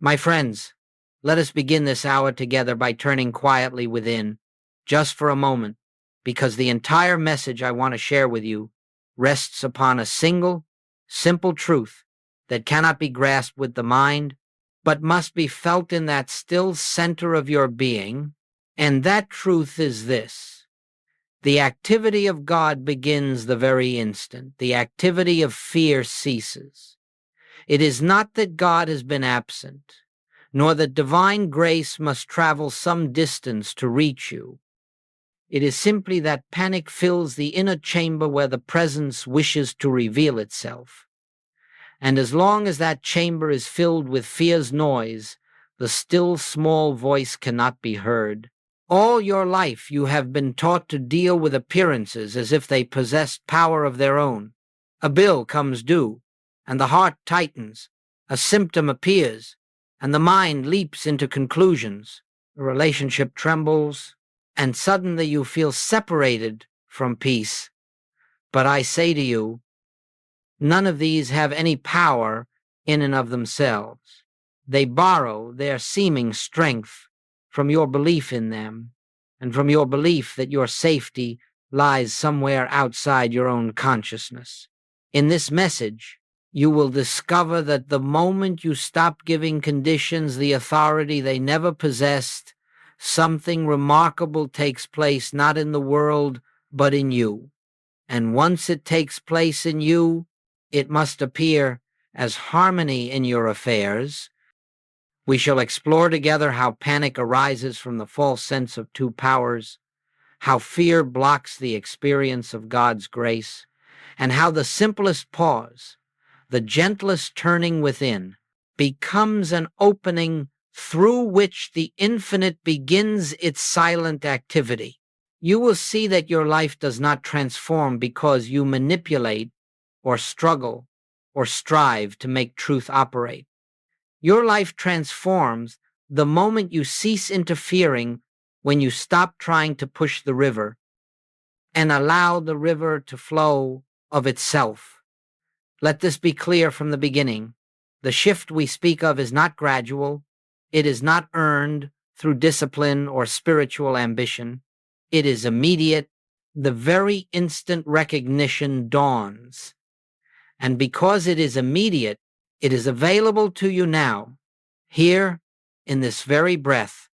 My friends, let us begin this hour together by turning quietly within, just for a moment, because the entire message I want to share with you rests upon a single, simple truth that cannot be grasped with the mind, but must be felt in that still center of your being, and that truth is this. The activity of God begins the very instant. The activity of fear ceases. It is not that God has been absent, nor that divine grace must travel some distance to reach you. It is simply that panic fills the inner chamber where the presence wishes to reveal itself. And as long as that chamber is filled with fear's noise, the still small voice cannot be heard. All your life you have been taught to deal with appearances as if they possessed power of their own. A bill comes due, and the heart tightens, a symptom appears, and the mind leaps into conclusions. The relationship trembles, and suddenly you feel separated from peace. But I say to you, none of these have any power in and of themselves. They borrow their seeming strength from your belief in them, and from your belief that your safety lies somewhere outside your own consciousness. In this message, you will discover that the moment you stop giving conditions the authority they never possessed, something remarkable takes place not in the world, but in you. And once it takes place in you, it must appear as harmony in your affairs. We shall explore together how panic arises from the false sense of two powers, how fear blocks the experience of God's grace, and how the simplest pause, the gentlest turning within, becomes an opening through which the infinite begins its silent activity. You will see that your life does not transform because you manipulate or struggle or strive to make truth operate. Your life transforms the moment you cease interfering, when you stop trying to push the river and allow the river to flow of itself. Let this be clear from the beginning. The shift we speak of is not gradual. It is not earned through discipline or spiritual ambition. It is immediate. The very instant recognition dawns. And because it is immediate, it is available to you now, here, in this very breath.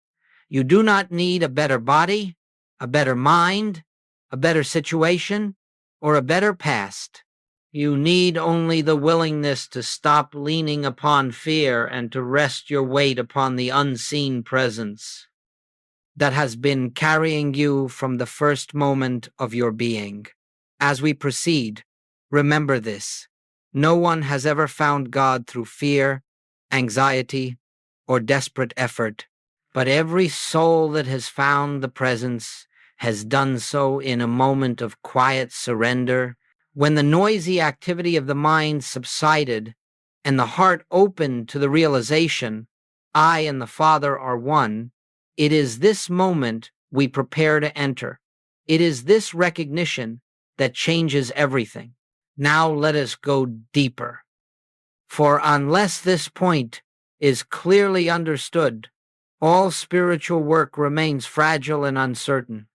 You do not need a better body, a better mind, a better situation, or a better past. You need only the willingness to stop leaning upon fear and to rest your weight upon the unseen presence that has been carrying you from the first moment of your being. As we proceed, remember this. No one has ever found God through fear, anxiety, or desperate effort, but every soul that has found the presence has done so in a moment of quiet surrender. When the noisy activity of the mind subsided and the heart opened to the realization, I and the Father are one, it is this moment we prepare to enter. It is this recognition that changes everything. Now let us go deeper. For unless this point is clearly understood, all spiritual work remains fragile and uncertain.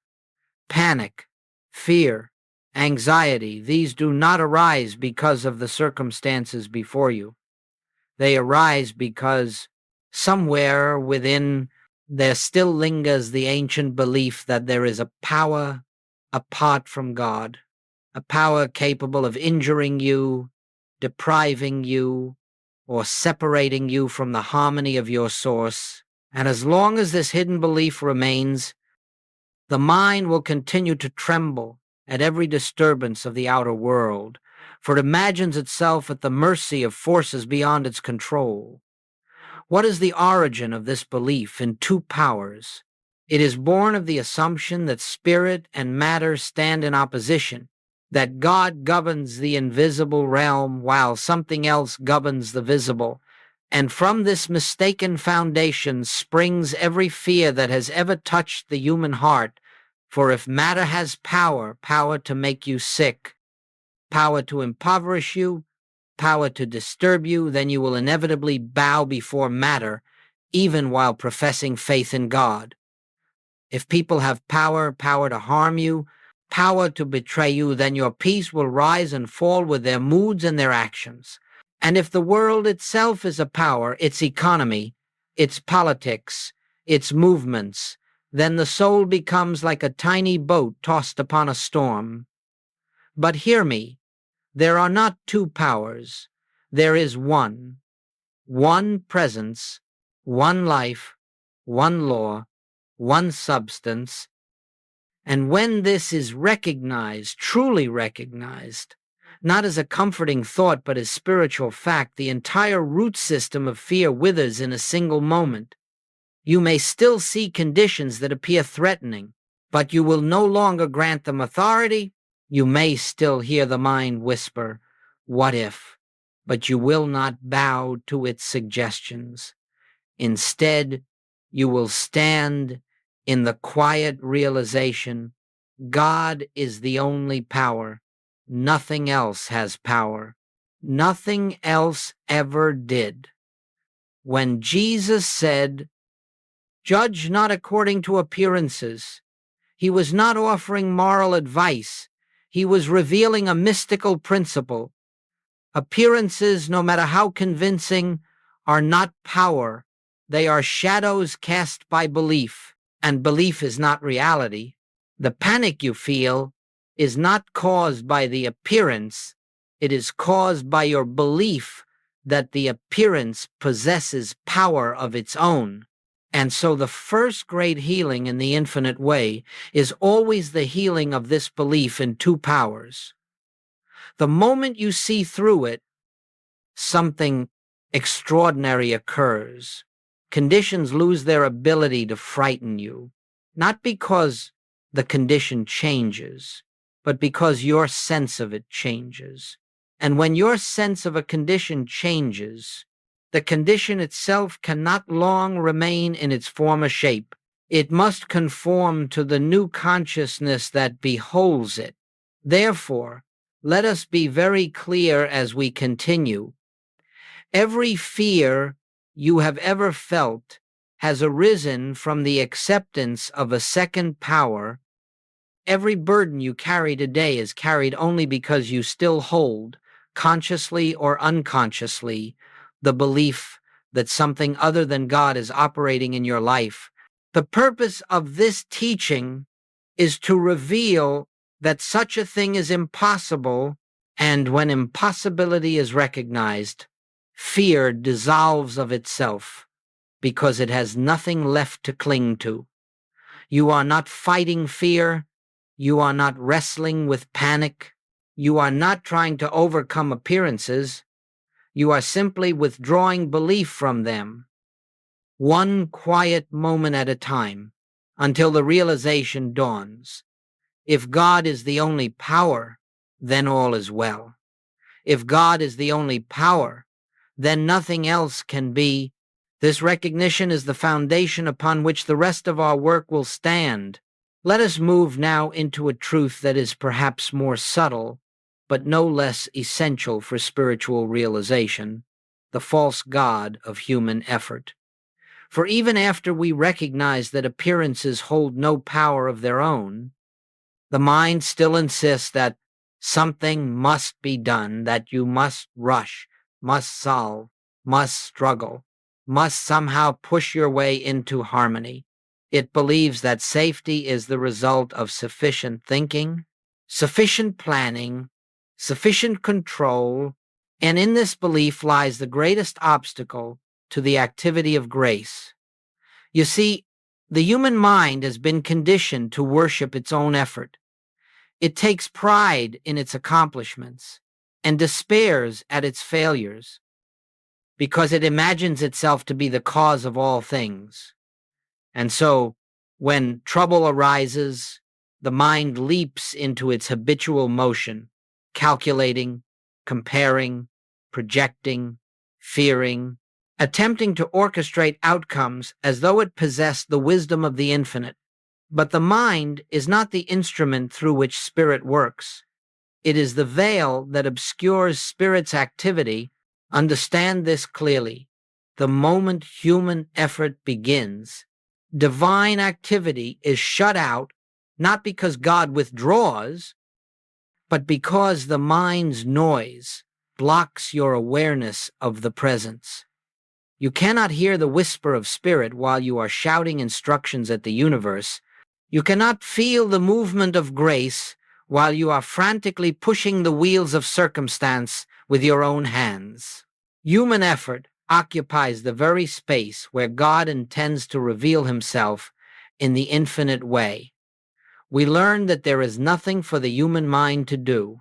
Panic, fear, anxiety, these do not arise because of the circumstances before you. They arise because somewhere within there still lingers the ancient belief that there is a power apart from God, a power capable of injuring you, depriving you, or separating you from the harmony of your source. And as long as this hidden belief remains, the mind will continue to tremble at every disturbance of the outer world, for it imagines itself at the mercy of forces beyond its control. What is the origin of this belief in two powers? It is born of the assumption that spirit and matter stand in opposition, that God governs the invisible realm while something else governs the visible. And from this mistaken foundation springs every fear that has ever touched the human heart. For if matter has power, power to make you sick, power to impoverish you, power to disturb you, then you will inevitably bow before matter, even while professing faith in God. If people have power to harm you, power to betray you, then your peace will rise and fall with their moods and their actions. And if the world itself is a power, its economy, its politics, its movements, then the soul becomes like a tiny boat tossed upon a storm. But hear me, there are not two powers. There is one presence, one life, one law, one substance. And when this is recognized, truly recognized, not as a comforting thought but as spiritual fact, the entire root system of fear withers in a single moment. You may still see conditions that appear threatening, but you will no longer grant them authority. You may still hear the mind whisper, "What if?" but you will not bow to its suggestions. Instead, you will stand in the quiet realization, God is the only power. Nothing else has power. Nothing else ever did. When Jesus said, "Judge not according to appearances," he was not offering moral advice. He was revealing a mystical principle. Appearances, no matter how convincing, are not power. They are shadows cast by belief, and belief is not reality. The panic you feel is not caused by the appearance. It is caused by your belief that the appearance possesses power of its own. And so the first great healing in the infinite way is always the healing of this belief in two powers. The moment you see through it, something extraordinary occurs. Conditions lose their ability to frighten you, not because the condition changes, but because your sense of it changes. And when your sense of a condition changes, the condition itself cannot long remain in its former shape. It must conform to the new consciousness that beholds it. Therefore, let us be very clear as we continue. Every fear you have ever felt has arisen from the acceptance of a second power. Every burden you carry today is carried only because you still hold, consciously or unconsciously, the belief that something other than God is operating in your life. The purpose of this teaching is to reveal that such a thing is impossible, and when impossibility is recognized, fear dissolves of itself because it has nothing left to cling to. You are not fighting fear. You are not wrestling with panic. You are not trying to overcome appearances. You are simply withdrawing belief from them, one quiet moment at a time, until the realization dawns. If God is the only power, then all is well. If God is the only power, then nothing else can be. This recognition is the foundation upon which the rest of our work will stand. Let us move now into a truth that is perhaps more subtle, but no less essential for spiritual realization, the false god of human effort. For even after we recognize that appearances hold no power of their own, the mind still insists that something must be done, that you must rush, must solve, must struggle, must somehow push your way into harmony. It believes that safety is the result of sufficient thinking, sufficient planning, sufficient control, and in this belief lies the greatest obstacle to the activity of grace. You see, the human mind has been conditioned to worship its own effort. It takes pride in its accomplishments and despairs at its failures because it imagines itself to be the cause of all things. And so, when trouble arises, the mind leaps into its habitual motion, calculating, comparing, projecting, fearing, attempting to orchestrate outcomes as though it possessed the wisdom of the infinite. But the mind is not the instrument through which spirit works. It is the veil that obscures Spirit's activity. Understand this clearly. The moment human effort begins, divine activity is shut out, not because God withdraws, but because the mind's noise blocks your awareness of the presence. You cannot hear the whisper of Spirit while you are shouting instructions at the universe. You cannot feel the movement of grace while you are frantically pushing the wheels of circumstance with your own hands. Human effort occupies the very space where God intends to reveal himself in the infinite way. We learn that there is nothing for the human mind to do.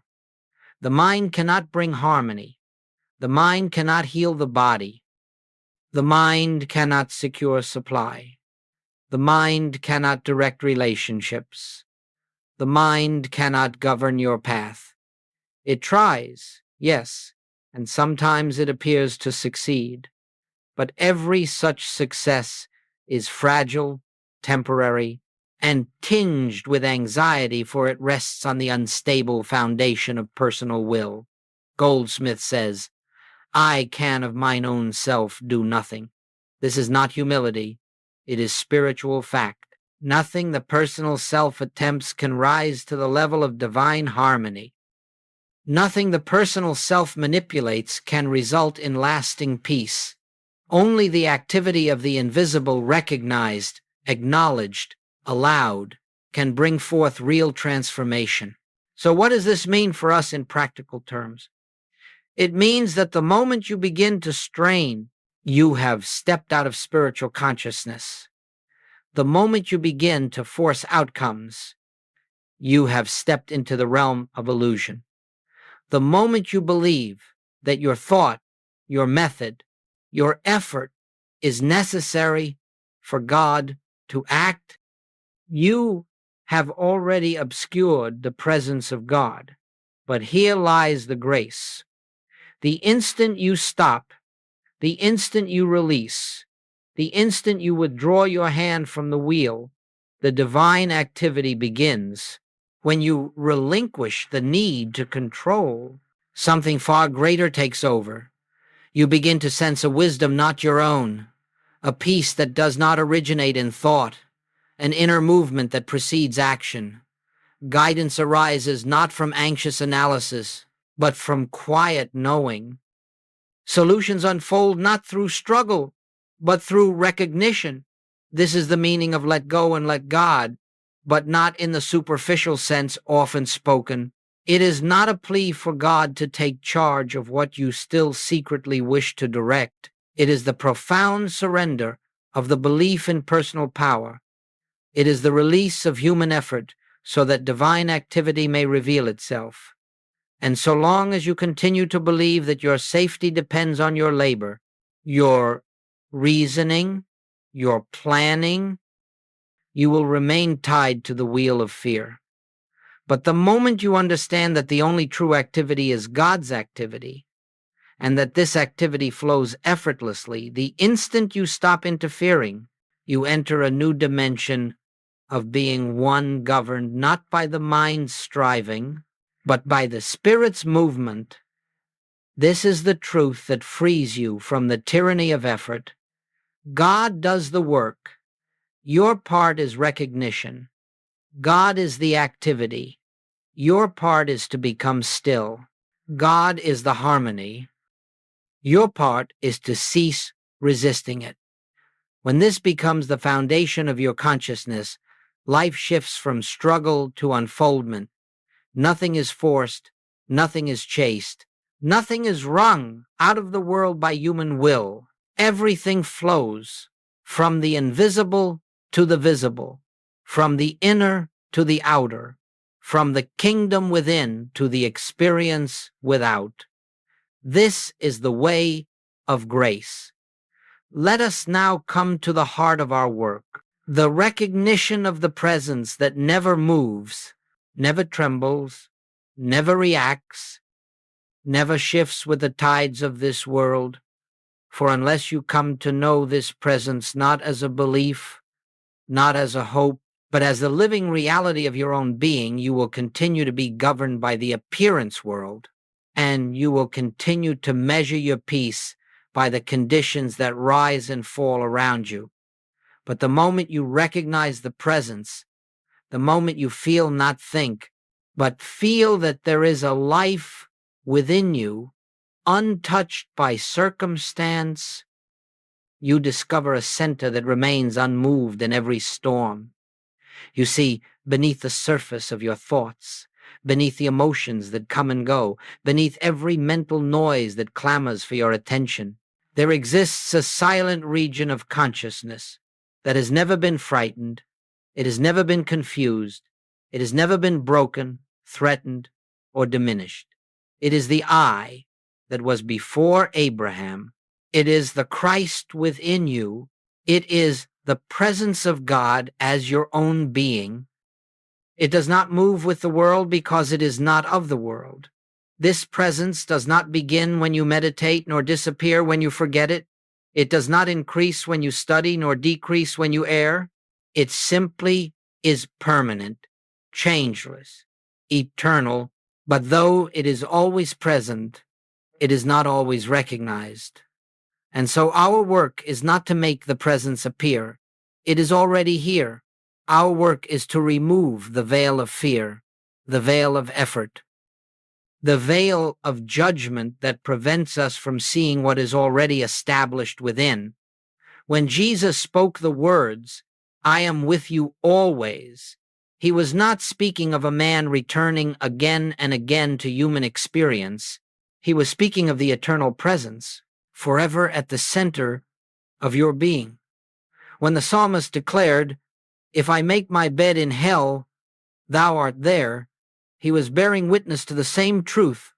The mind cannot bring harmony. The mind cannot heal the body. The mind cannot secure supply. The mind cannot direct relationships. The mind cannot govern your path. It tries, yes, and sometimes it appears to succeed. But every such success is fragile, temporary, and tinged with anxiety, for it rests on the unstable foundation of personal will. Goldsmith says, "I can of mine own self do nothing." This is not humility, it is spiritual fact. Nothing the personal self attempts can rise to the level of divine harmony. Nothing the personal self manipulates can result in lasting peace. Only the activity of the invisible recognized, acknowledged, allowed, can bring forth real transformation. So what does this mean for us in practical terms? It means that the moment you begin to strain, you have stepped out of spiritual consciousness. The moment you begin to force outcomes, you have stepped into the realm of illusion. The moment you believe that your thought, your method, your effort is necessary for God to act, you have already obscured the presence of God. But here lies the grace. The instant you stop, the instant you release, the instant you withdraw your hand from the wheel, the divine activity begins. When you relinquish the need to control, something far greater takes over. You begin to sense a wisdom not your own, a peace that does not originate in thought, an inner movement that precedes action. Guidance arises not from anxious analysis, but from quiet knowing. Solutions unfold not through struggle, but through recognition. This is the meaning of let go and let God, but not in the superficial sense often spoken. It is not a plea for God to take charge of what you still secretly wish to direct. It is the profound surrender of the belief in personal power. It is the release of human effort so that divine activity may reveal itself. And so long as you continue to believe that your safety depends on your labor, your reasoning, your planning, you will remain tied to the wheel of fear. But the moment you understand that the only true activity is God's activity, and that this activity flows effortlessly, the instant you stop interfering, you enter a new dimension of being one governed not by the mind's striving, but by the Spirit's movement. This is the truth that frees you from the tyranny of effort. God does the work. Your part is recognition. God is the activity. Your part is to become still. God is the harmony. Your part is to cease resisting it. When this becomes the foundation of your consciousness, life shifts from struggle to unfoldment. Nothing is forced, nothing is chased, nothing is wrung out of the world by human will. Everything flows from the invisible to the visible, from the inner to the outer, from the kingdom within to the experience without. This is the way of grace. Let us now come to the heart of our work, the recognition of the presence that never moves, never trembles, never reacts, never shifts with the tides of this world. For unless you come to know this presence not as a belief, not as a hope, But as the living reality of your own being, you will continue to be governed by the appearance world, and you will continue to measure your peace by the conditions that rise and fall around you. But the moment you recognize the presence, the moment you feel, not think, but feel that there is a life within you, untouched by circumstance, you discover a center that remains unmoved in every storm. You see, beneath the surface of your thoughts, beneath the emotions that come and go, beneath every mental noise that clamors for your attention, there exists a silent region of consciousness that has never been frightened, it has never been confused, it has never been broken, threatened, or diminished. It is the I that was before Abraham. It is the Christ within you. It is the presence of God as your own being. It does not move with the world because it is not of the world. This presence does not begin when you meditate, nor disappear when you forget it. It does not increase when you study, nor decrease when you err. It simply is permanent, changeless, eternal, but though it is always present, it is not always recognized. And so our work is not to make the presence appear. It is already here. Our work is to remove the veil of fear, the veil of effort, the veil of judgment that prevents us from seeing what is already established within. When Jesus spoke the words, "I am with you always," he was not speaking of a man returning again and again to human experience. He was speaking of the eternal presence, forever at the center of your being. When the psalmist declared, "If I make my bed in hell, thou art there," he was bearing witness to the same truth.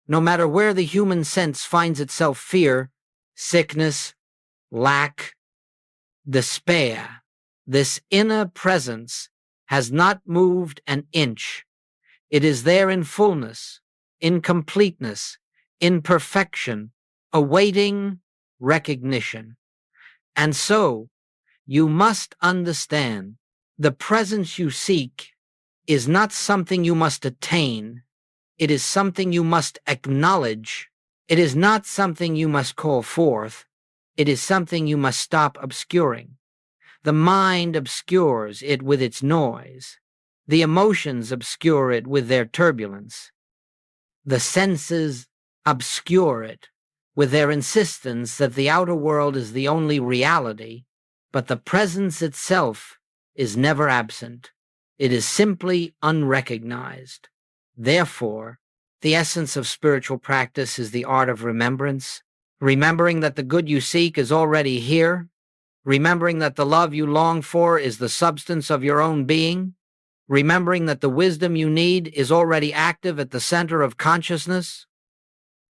No matter where the human sense finds itself, fear, sickness, lack, despair, this inner presence has not moved an inch. It is there in fullness, in completeness, in perfection, awaiting recognition. And so, you must understand, the presence you seek is not something you must attain. It is something you must acknowledge. It is not something you must call forth. It is something you must stop obscuring. The mind obscures it with its noise. The emotions obscure it with their turbulence. The senses obscure it with their insistence that the outer world is the only reality, but the presence itself is never absent. It is simply unrecognized. Therefore, the essence of spiritual practice is the art of remembrance, remembering that the good you seek is already here, remembering that the love you long for is the substance of your own being, remembering that the wisdom you need is already active at the center of consciousness,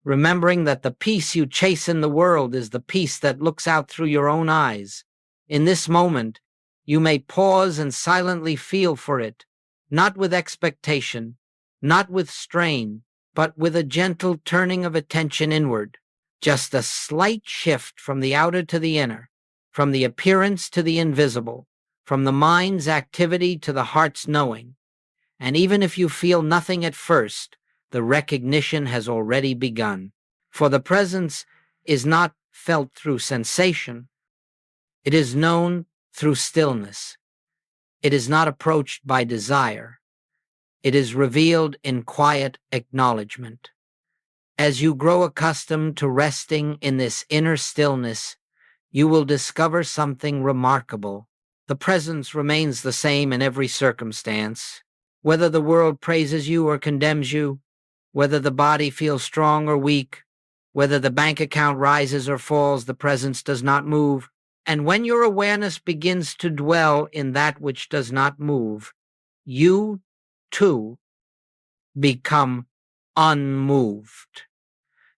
remembering that the peace you chase in the world is the peace that looks out through your own eyes. In this moment, you may pause and silently feel for it, not with expectation, not with strain, but with a gentle turning of attention inward, just a slight shift from the outer to the inner, from the appearance to the invisible, from the mind's activity to the heart's knowing. And even if you feel nothing at first, the recognition has already begun. For the presence is not felt through sensation. It is known through stillness. It is not approached by desire. It is revealed in quiet acknowledgement. As you grow accustomed to resting in this inner stillness, you will discover something remarkable. The presence remains the same in every circumstance. Whether the world praises you or condemns you, whether the body feels strong or weak, whether the bank account rises or falls, the presence does not move. And when your awareness begins to dwell in that which does not move, you, too, become unmoved,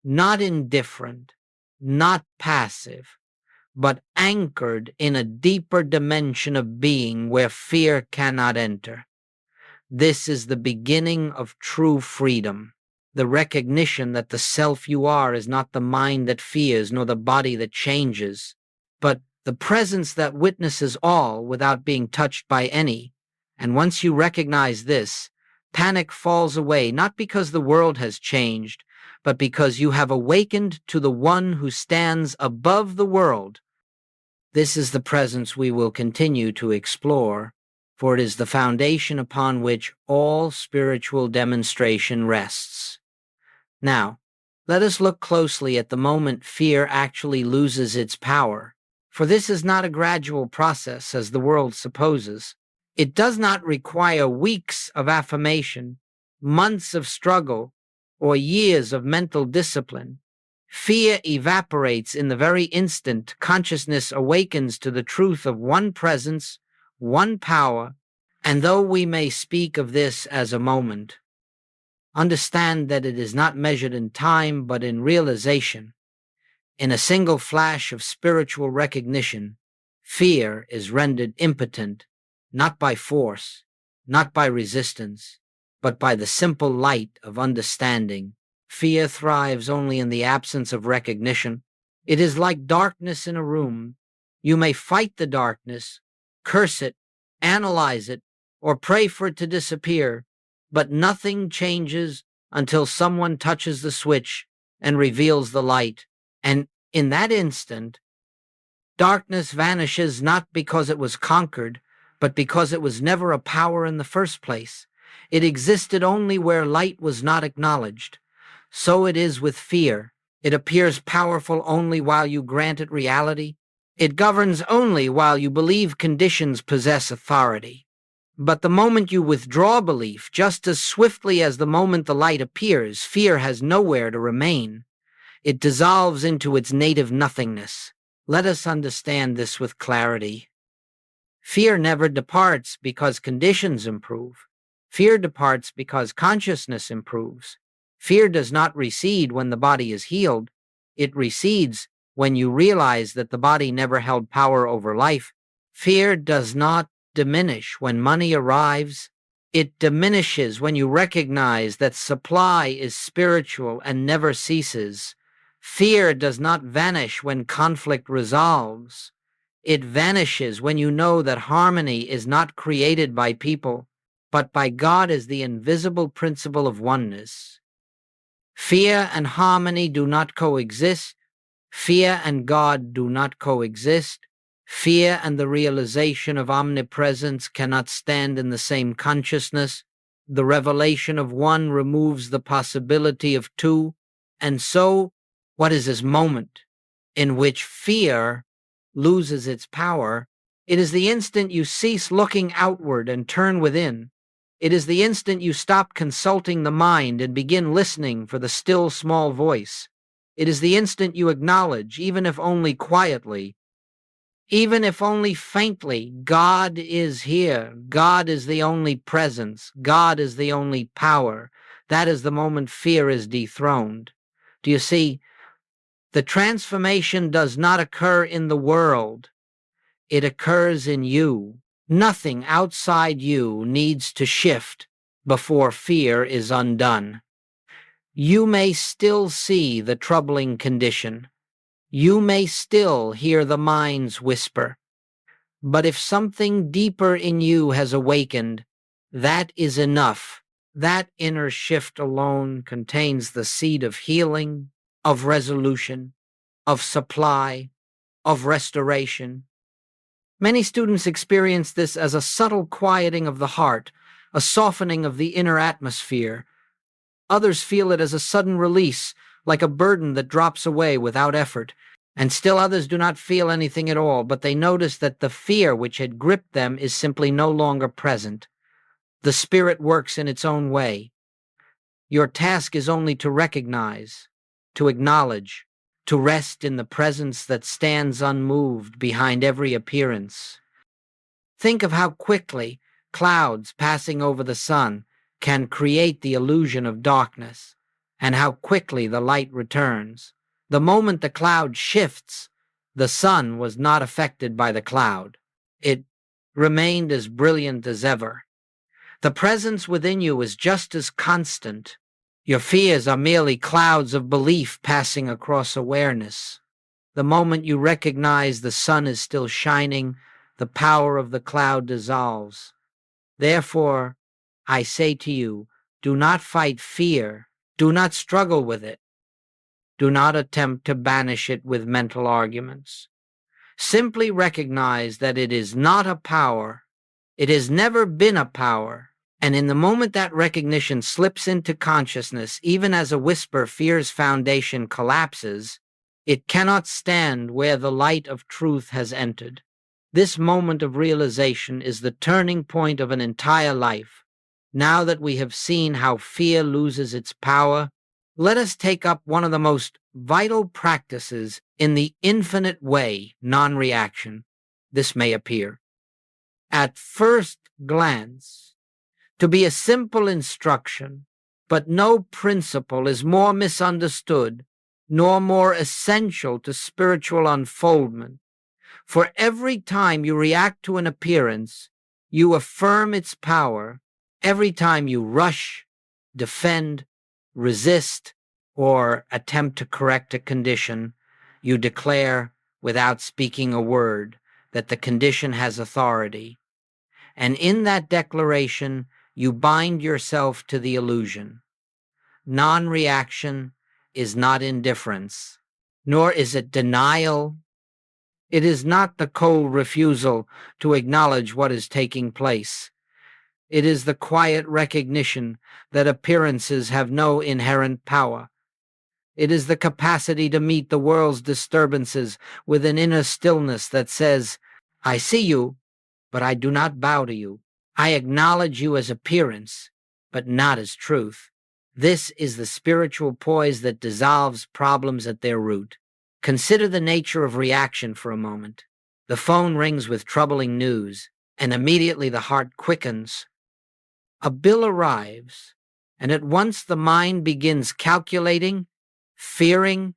not indifferent, not passive, but anchored in a deeper dimension of being where fear cannot enter. This is the beginning of true freedom, the recognition that the self you are is not the mind that fears nor the body that changes, but the presence that witnesses all without being touched by any, And once you recognize this, panic falls away, not because the world has changed, but because you have awakened to the one who stands above the world. This is the presence we will continue to explore, for it is the foundation upon which all spiritual demonstration rests. Now, let us look closely at the moment fear actually loses its power, for this is not a gradual process as the world supposes. It does not require weeks of affirmation, months of struggle, or years of mental discipline. Fear evaporates in the very instant consciousness awakens to the truth of one presence, one power, and though we may speak of this as a moment, understand that it is not measured in time but in realization. In a single flash of spiritual recognition, fear is rendered impotent, not by force, not by resistance, but by the simple light of understanding. Fear thrives only in the absence of recognition. It is like darkness in a room. You may fight the darkness, curse it, analyze it, or pray for it to disappear, but nothing changes until someone touches the switch and reveals the light. And in that instant, darkness vanishes not because it was conquered, but because it was never a power in the first place. It existed only where light was not acknowledged. So it is with fear. It appears powerful only while you grant it reality. It governs only while you believe conditions possess authority. But the moment you withdraw belief, just as swiftly as the moment the light appears, fear has nowhere to remain. It dissolves into its native nothingness. Let us understand this with clarity. Fear never departs because conditions improve. Fear departs because consciousness improves. Fear does not recede when the body is healed. It recedes when you realize that the body never held power over life. Fear does not diminish when money arrives. It diminishes when you recognize that supply is spiritual and never ceases. Fear does not vanish when conflict resolves. It vanishes when you know that harmony is not created by people, but by God as the invisible principle of oneness. Fear and harmony do not coexist. Fear and God do not coexist. Fear and the realization of omnipresence cannot stand in the same consciousness. The revelation of one removes the possibility of two. And so, what is this moment in which fear loses its power? It is the instant you cease looking outward and turn within. It is the instant you stop consulting the mind and begin listening for the still small voice. It is the instant you acknowledge, even if only quietly, even if only faintly, God is here. God is the only presence. God is the only power. That is the moment fear is dethroned. Do you see? The transformation does not occur in the world. It occurs in you. Nothing outside you needs to shift before fear is undone. You may still see the troubling condition. You may still hear the mind's whisper. But if something deeper in you has awakened, that is enough. That inner shift alone contains the seed of healing, of resolution, of supply, of restoration. Many students experience this as a subtle quieting of the heart, a softening of the inner atmosphere. Others feel it as a sudden release, like a burden that drops away without effort. And still others do not feel anything at all, but they notice that the fear which had gripped them is simply no longer present. The spirit works in its own way. Your task is only to recognize, to acknowledge, to rest in the presence that stands unmoved behind every appearance. Think of how quickly clouds passing over the sun can create the illusion of darkness, and how quickly the light returns. The moment the cloud shifts, the sun was not affected by the cloud. It remained as brilliant as ever. The presence within you is just as constant. Your fears are merely clouds of belief passing across awareness. The moment you recognize the sun is still shining, the power of the cloud dissolves. Therefore, I say to you, do not fight fear. Do not struggle with it. Do not attempt to banish it with mental arguments. Simply recognize that it is not a power. It has never been a power. And in the moment that recognition slips into consciousness, even as a whisper fear's foundation collapses, it cannot stand where the light of truth has entered. This moment of realization is the turning point of an entire life. Now that we have seen how fear loses its power, let us take up one of the most vital practices in the infinite way, non-reaction. This may appear, at first glance, to be a simple instruction, but no principle is more misunderstood nor more essential to spiritual unfoldment. For every time you react to an appearance, you affirm its power. Every time you rush, defend, resist, or attempt to correct a condition, you declare, without speaking a word, that the condition has authority. And in that declaration, you bind yourself to the illusion. Non-reaction is not indifference, nor is it denial. It is not the cold refusal to acknowledge what is taking place. It is the quiet recognition that appearances have no inherent power. It is the capacity to meet the world's disturbances with an inner stillness that says, I see you, but I do not bow to you. I acknowledge you as appearance, but not as truth. This is the spiritual poise that dissolves problems at their root. Consider the nature of reaction for a moment. The phone rings with troubling news, and immediately the heart quickens. A bill arrives, and at once the mind begins calculating, fearing,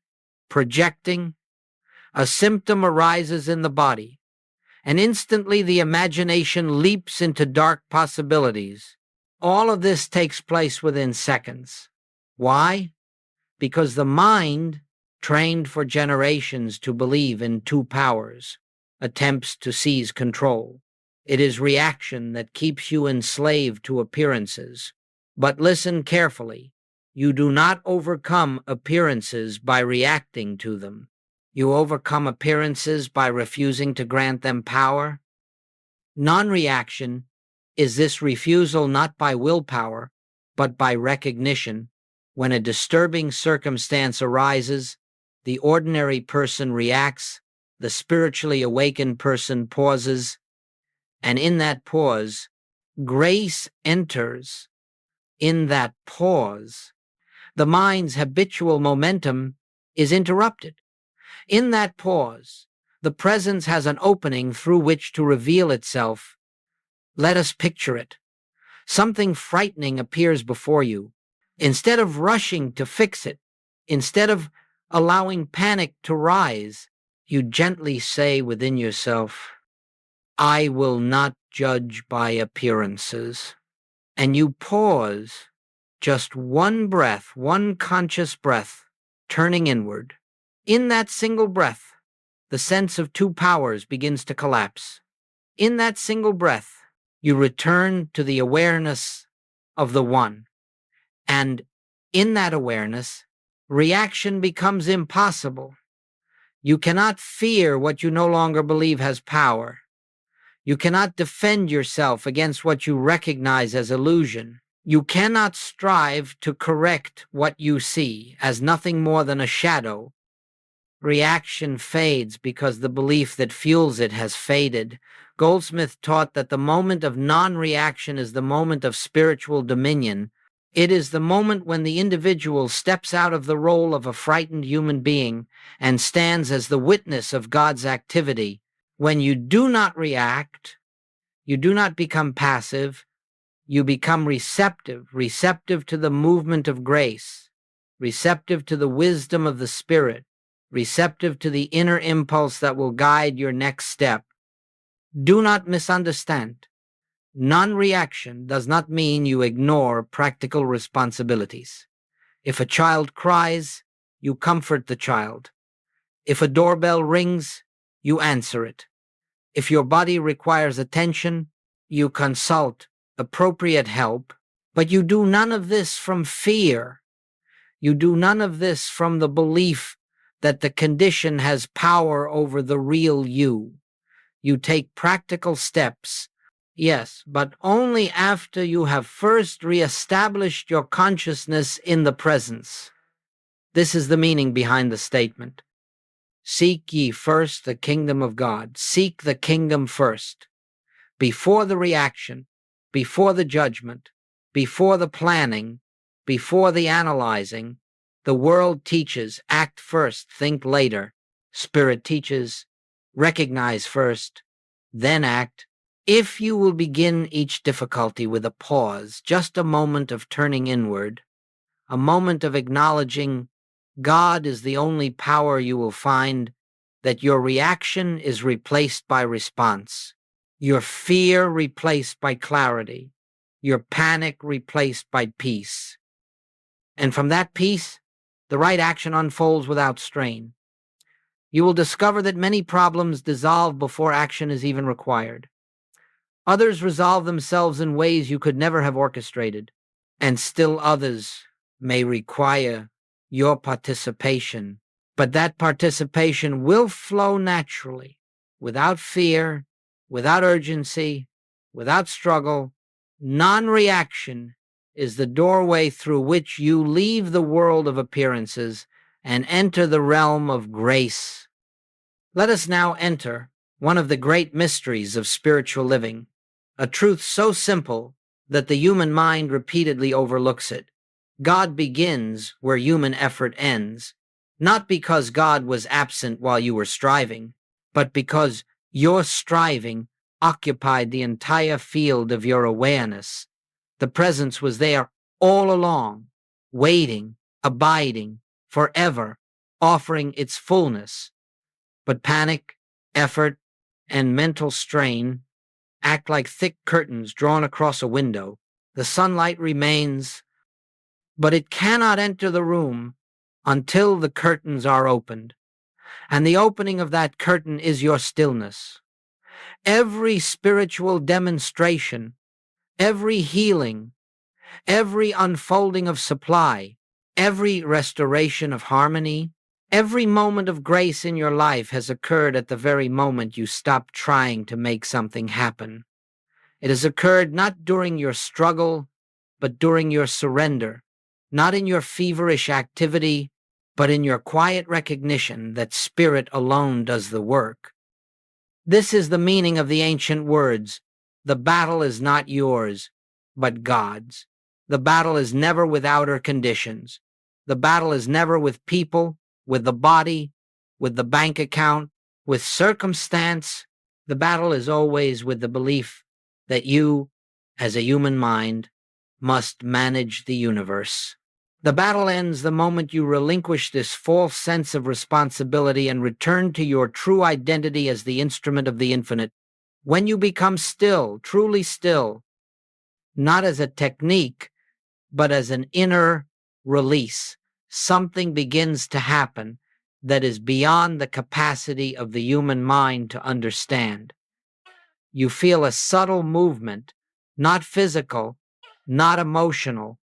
projecting. A symptom arises in the body, and instantly the imagination leaps into dark possibilities. All of this takes place within seconds. Why? Because the mind, trained for generations to believe in two powers, attempts to seize control. It is reaction that keeps you enslaved to appearances. But listen carefully. You do not overcome appearances by reacting to them. You overcome appearances by refusing to grant them power. Non-reaction is this refusal not by willpower, but by recognition. When a disturbing circumstance arises, the ordinary person reacts, the spiritually awakened person pauses, and in that pause, grace enters. In that pause, the mind's habitual momentum is interrupted. In that pause, the presence has an opening through which to reveal itself. Let us picture it. Something frightening appears before you. Instead of rushing to fix it, instead of allowing panic to rise, you gently say within yourself, I will not judge by appearances. And you pause, just one breath, one conscious breath, turning inward. In that single breath, the sense of two powers begins to collapse. In that single breath, you return to the awareness of the one. And in that awareness, reaction becomes impossible. You cannot fear what you no longer believe has power. You cannot defend yourself against what you recognize as illusion. You cannot strive to correct what you see as nothing more than a shadow. Reaction fades because the belief that fuels it has faded. Goldsmith taught that the moment of non-reaction is the moment of spiritual dominion. It is the moment when the individual steps out of the role of a frightened human being and stands as the witness of God's activity. When you do not react, you do not become passive, you become receptive to the movement of grace, receptive to the wisdom of the Spirit, receptive to the inner impulse that will guide your next step. Do not misunderstand. Non-reaction does not mean you ignore practical responsibilities. If a child cries, you comfort the child. If a doorbell rings, you answer it. If your body requires attention, you consult a appropriate help, but you do none of this from fear. You do none of this from the belief that the condition has power over the real you. You take practical steps, yes, but only after you have first reestablished your consciousness in the presence. This is the meaning behind the statement. Seek ye first the kingdom of God. Seek the kingdom first. Before the reaction, before the judgment, before the planning, before the analyzing, the world teaches, act first, think later. Spirit teaches, recognize first, then act. If you will begin each difficulty with a pause, just a moment of turning inward, a moment of acknowledging God is the only power, you will find that your reaction is replaced by response, your fear replaced by clarity, your panic replaced by peace. And from that peace, the right action unfolds without strain. You will discover that many problems dissolve before action is even required. Others resolve themselves in ways you could never have orchestrated, and still others may require your participation. But that participation will flow naturally, without fear, without urgency, without struggle. Non-reaction is the doorway through which you leave the world of appearances and enter the realm of grace. Let us now enter one of the great mysteries of spiritual living, a truth so simple that the human mind repeatedly overlooks it. God begins where human effort ends, not because God was absent while you were striving, but because your striving occupied the entire field of your awareness. The presence was there all along, waiting, abiding, forever, offering its fullness. But panic, effort, and mental strain act like thick curtains drawn across a window. The sunlight remains, but it cannot enter the room until the curtains are opened. And the opening of that curtain is your stillness. Every spiritual demonstration, every healing, every unfolding of supply, every restoration of harmony, every moment of grace in your life has occurred at the very moment you stop trying to make something happen. It has occurred not during your struggle, but during your surrender, not in your feverish activity, but in your quiet recognition that Spirit alone does the work. This is the meaning of the ancient words, the battle is not yours, but God's. The battle is never with outer conditions. The battle is never with people, with the body, with the bank account, with circumstance. The battle is always with the belief that you, as a human mind, must manage the universe. The battle ends the moment you relinquish this false sense of responsibility and return to your true identity as the instrument of the infinite. When you become still, truly still, not as a technique, but as an inner release, something begins to happen that is beyond the capacity of the human mind to understand. You feel a subtle movement, not physical, not emotional,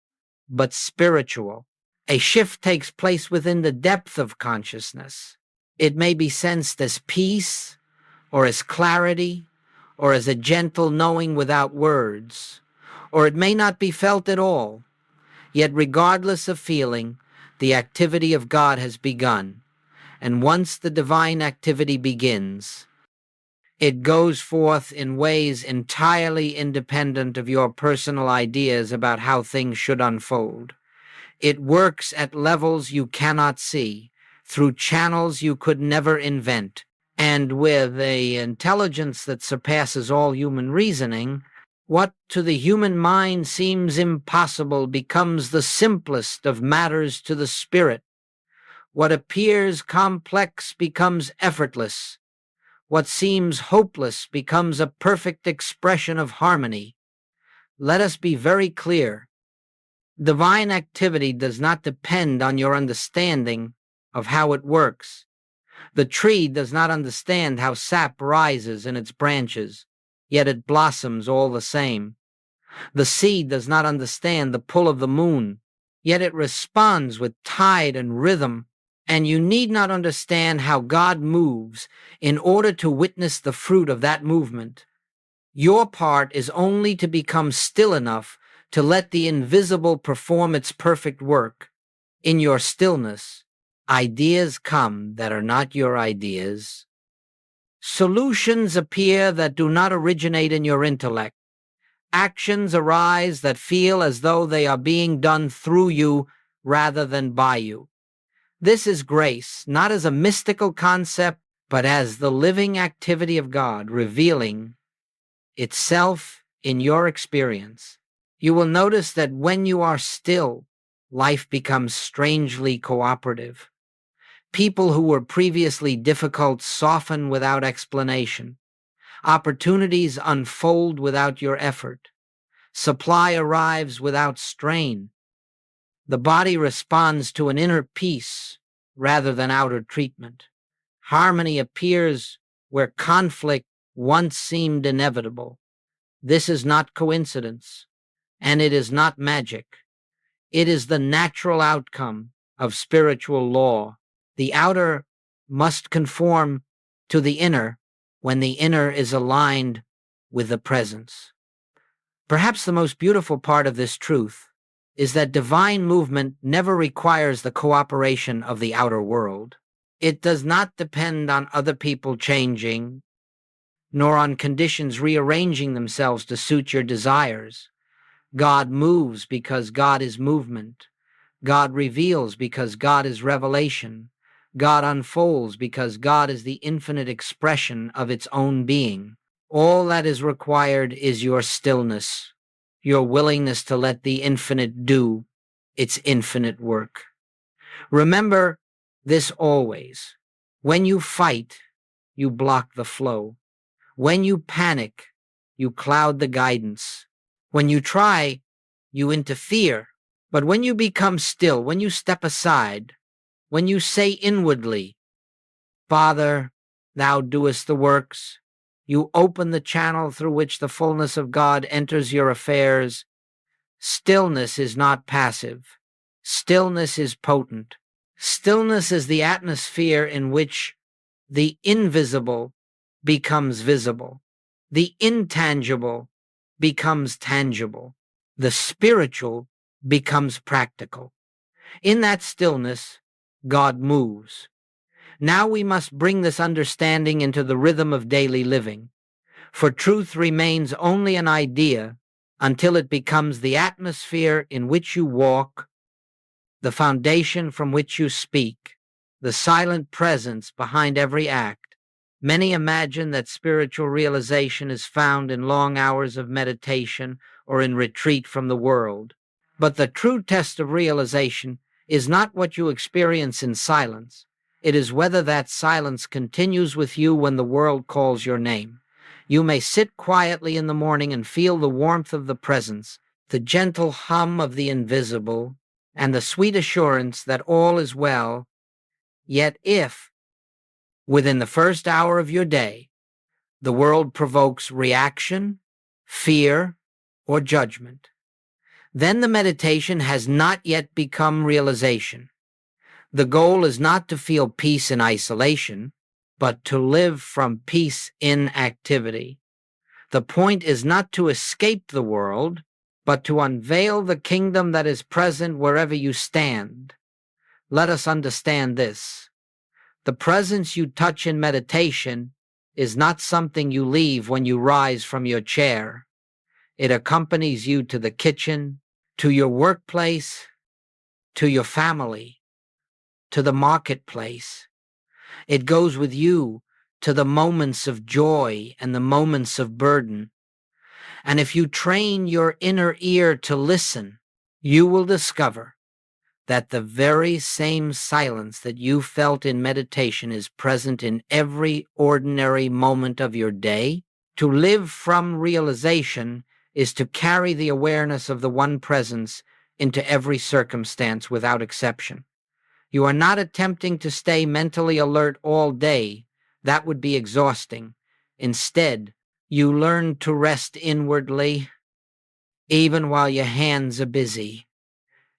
but spiritual. A shift takes place within the depth of consciousness. It may be sensed as peace, or as clarity, or as a gentle knowing without words, or it may not be felt at all. Yet regardless of feeling, the activity of God has begun, and once the divine activity begins, it goes forth in ways entirely independent of your personal ideas about how things should unfold. It works at levels you cannot see, through channels you could never invent, and with an intelligence that surpasses all human reasoning. What to the human mind seems impossible becomes the simplest of matters to the spirit. What appears complex becomes effortless. What seems hopeless becomes a perfect expression of harmony. Let us be very clear. Divine activity does not depend on your understanding of how it works. The tree does not understand how sap rises in its branches, yet it blossoms all the same. The sea does not understand the pull of the moon, yet it responds with tide and rhythm, and you need not understand how God moves in order to witness the fruit of that movement. Your part is only to become still enough to let the invisible perform its perfect work. In your stillness, ideas come that are not your ideas. Solutions appear that do not originate in your intellect. Actions arise that feel as though they are being done through you rather than by you. This is grace, not as a mystical concept, but as the living activity of God revealing itself in your experience. You will notice that when you are still, life becomes strangely cooperative. People who were previously difficult soften without explanation. Opportunities unfold without your effort. Supply arrives without strain. The body responds to an inner peace rather than outer treatment. Harmony appears where conflict once seemed inevitable. This is not coincidence, and it is not magic. It is the natural outcome of spiritual law. The outer must conform to the inner when the inner is aligned with the presence. Perhaps the most beautiful part of this truth is that divine movement never requires the cooperation of the outer world. It does not depend on other people changing, nor on conditions rearranging themselves to suit your desires. God moves because God is movement. God reveals because God is revelation. God unfolds because God is the infinite expression of its own being. All that is required is your stillness, your willingness to let the infinite do its infinite work. Remember this always. When you fight, you block the flow. When you panic, you cloud the guidance. When you try, you interfere. But when you become still, when you step aside, when you say inwardly, Father, thou doest the works, you open the channel through which the fullness of God enters your affairs. Stillness is not passive. Stillness is potent. Stillness is the atmosphere in which the invisible becomes visible. The intangible becomes tangible. The spiritual becomes practical. In that stillness, God moves. Now we must bring this understanding into the rhythm of daily living, for truth remains only an idea until it becomes the atmosphere in which you walk, the foundation from which you speak, the silent presence behind every act. Many imagine that spiritual realization is found in long hours of meditation or in retreat from the world. But the true test of realization is not what you experience in silence. It is whether that silence continues with you when the world calls your name. You may sit quietly in the morning and feel the warmth of the presence, the gentle hum of the invisible, and the sweet assurance that all is well. Yet if, within the first hour of your day, the world provokes reaction, fear, or judgment, then the meditation has not yet become realization. The goal is not to feel peace in isolation, but to live from peace in activity. The point is not to escape the world, but to unveil the kingdom that is present wherever you stand. Let us understand this. The presence you touch in meditation is not something you leave when you rise from your chair. It accompanies you to the kitchen, to your workplace, to your family, to the marketplace. It goes with you to the moments of joy and the moments of burden. And if you train your inner ear to listen, you will discover that the very same silence that you felt in meditation is present in every ordinary moment of your day. To live from realization is to carry the awareness of the one presence into every circumstance without exception. You are not attempting to stay mentally alert all day. That would be exhausting. Instead, you learn to rest inwardly, Even while your hands are busy,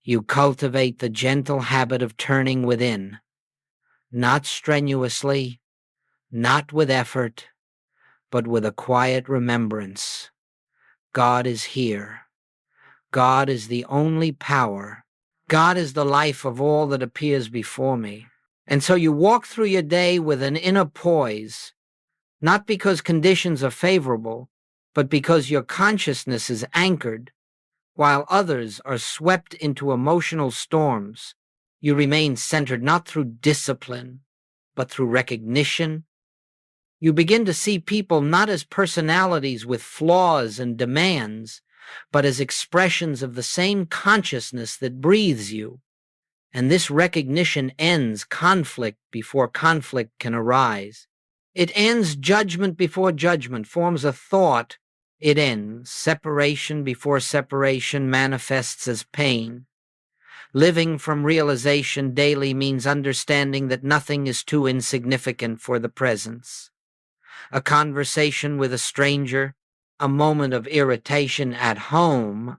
you cultivate the gentle habit of turning within, not strenuously, not with effort, but with a quiet remembrance. God is here. God is the only power. God is the life of all that appears before me. And so you walk through your day with an inner poise, not because conditions are favorable, but because your consciousness is anchored. While others are swept into emotional storms, you remain centered not through discipline, but through recognition. You begin to see people not as personalities with flaws and demands, but as expressions of the same consciousness that breathes you. And this recognition ends conflict before conflict can arise. It ends judgment before judgment forms a thought. It ends separation before separation manifests as pain. Living from realization daily means understanding that nothing is too insignificant for the presence. A conversation with a stranger, a moment of irritation at home,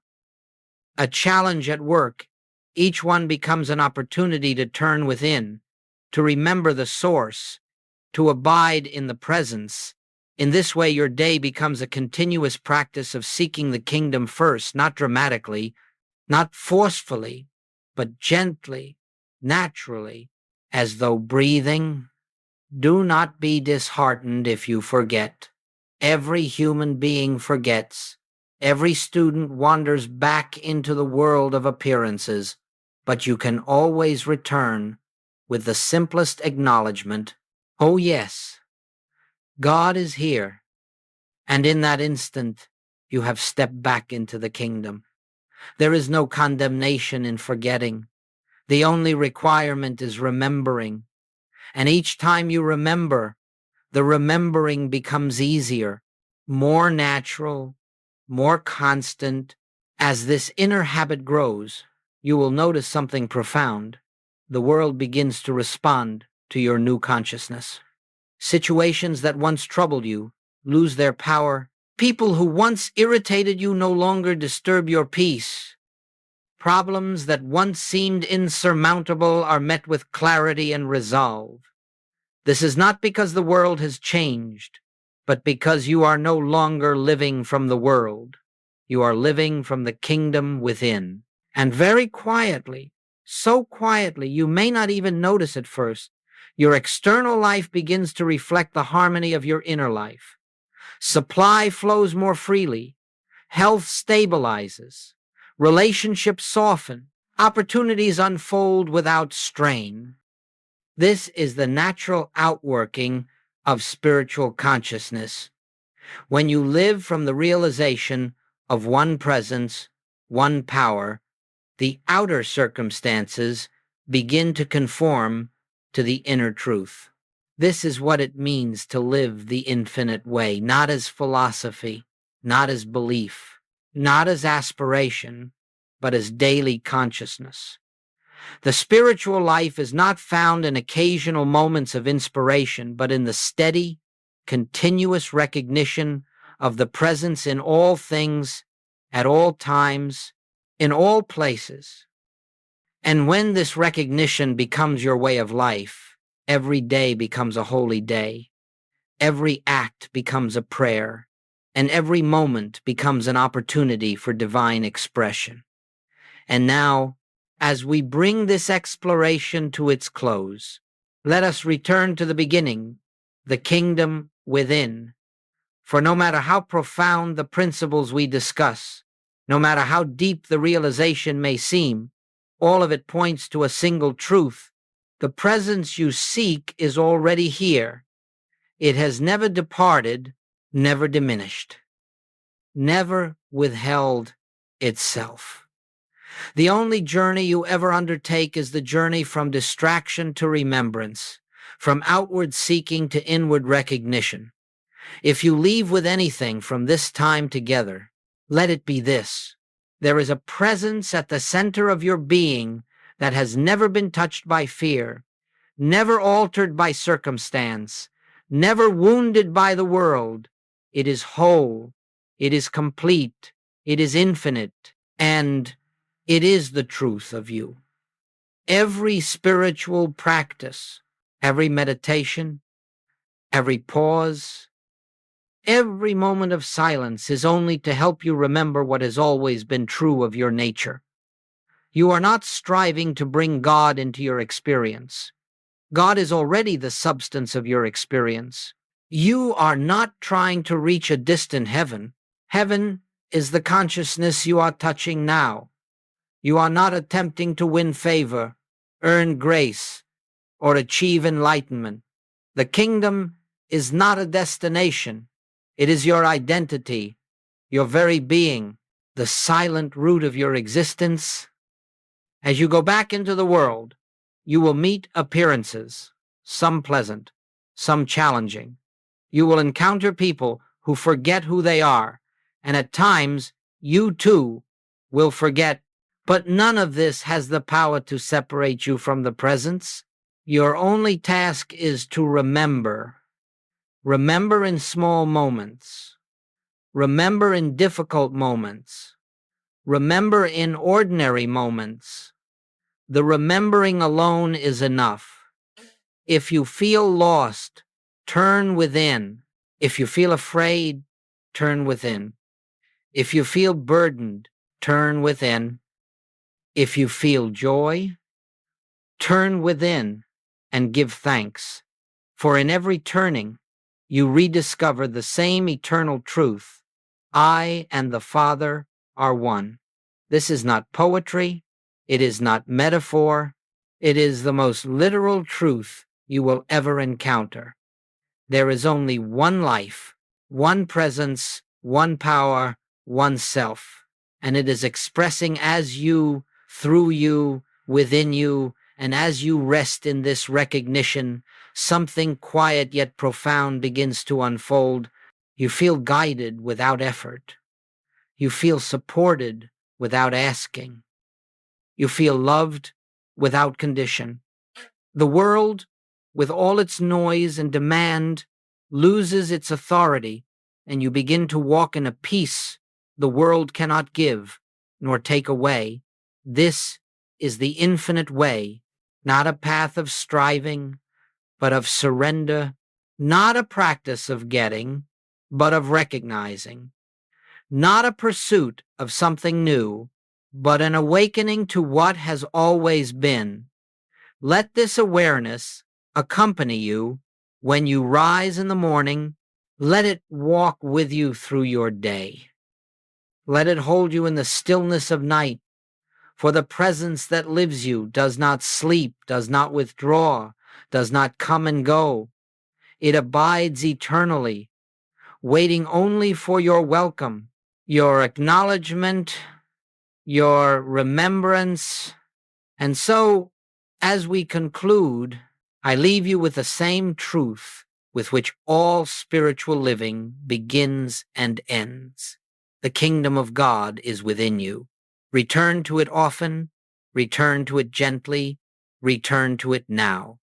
a challenge at work, each one becomes an opportunity to turn within, to remember the source, to abide in the presence. In this way, your day becomes a continuous practice of seeking the kingdom first, not dramatically, not forcefully, but gently, naturally, as though breathing. Do not be disheartened if you forget. Every human being forgets. Every student wanders back into the world of appearances, but you can always return with the simplest acknowledgement, oh yes, God is here. And in that instant, you have stepped back into the kingdom. There is no condemnation in forgetting. The only requirement is remembering. And each time you remember, the remembering becomes easier, more natural, more constant. As this inner habit grows, you will notice something profound. The world begins to respond to your new consciousness. Situations that once troubled you lose their power. People who once irritated you no longer disturb your peace. Problems that once seemed insurmountable are met with clarity and resolve. This is not because the world has changed, but because you are no longer living from the world. You are living from the kingdom within. And very quietly, so quietly, you may not even notice at first, your external life begins to reflect the harmony of your inner life. Supply flows more freely. Health stabilizes. Relationships soften. Opportunities unfold without strain. This is the natural outworking of spiritual consciousness. When you live from the realization of one presence, one power, the outer circumstances begin to conform to the inner truth. This is what it means to live the infinite way, not as philosophy, not as belief, not as aspiration, but as daily consciousness. The spiritual life is not found in occasional moments of inspiration, but in the steady, continuous recognition of the presence in all things, at all times, in all places. And when this recognition becomes your way of life, every day becomes a holy day. Every act becomes a prayer, and every moment becomes an opportunity for divine expression. And now, as we bring this exploration to its close, let us return to the beginning, the kingdom within. For no matter how profound the principles we discuss, no matter how deep the realization may seem, all of it points to a single truth. The presence you seek is already here. It has never departed, never diminished, never withheld itself. The only journey you ever undertake is the journey from distraction to remembrance, from outward seeking to inward recognition. If you leave with anything from this time together, let it be this. There is a presence at the center of your being that has never been touched by fear, never altered by circumstance, never wounded by the world. It is whole. It is complete. It is infinite, and it is the truth of you. Every spiritual practice, every meditation, every pause, every moment of silence is only to help you remember what has always been true of your nature. You are not striving to bring God into your experience. God is already the substance of your experience. You are not trying to reach a distant heaven. Heaven is the consciousness you are touching now. You are not attempting to win favor, earn grace, or achieve enlightenment. The kingdom is not a destination. It is your identity, your very being, the silent root of your existence. As you go back into the world, you will meet appearances, some pleasant, some challenging. You will encounter people who forget who they are, and at times you too will forget. But none of this has the power to separate you from the presence. Your only task is to remember. Remember in small moments. Remember in difficult moments. Remember in ordinary moments. The remembering alone is enough. If you feel lost, turn within. If you feel afraid, turn within. If you feel burdened, turn within. If you feel joy, turn within and give thanks. For in every turning, you rediscover the same eternal truth. I and the Father are one. This is not poetry. It is not metaphor. It is the most literal truth you will ever encounter. There is only one life, one presence, one power, one self, and it is expressing as you, through you, within you, and as you rest in this recognition, something quiet yet profound begins to unfold. You feel guided without effort. You feel supported without asking. You feel loved without condition. The world, with all its noise and demand, loses its authority, and you begin to walk in a peace the world cannot give nor take away. This is the infinite way, not a path of striving, but of surrender, not a practice of getting, but of recognizing, not a pursuit of something new, but an awakening to what has always been. Let this awareness accompany you when you rise in the morning. Let it walk with you through your day. Let it hold you in the stillness of night, for the presence that lives you does not sleep, does not withdraw, does not come and go. It abides eternally, waiting only for your welcome, your acknowledgement, your remembrance. And so, as we conclude, I leave you with the same truth with which all spiritual living begins and ends. The kingdom of God is within you. Return to it often, return to it gently, return to it now.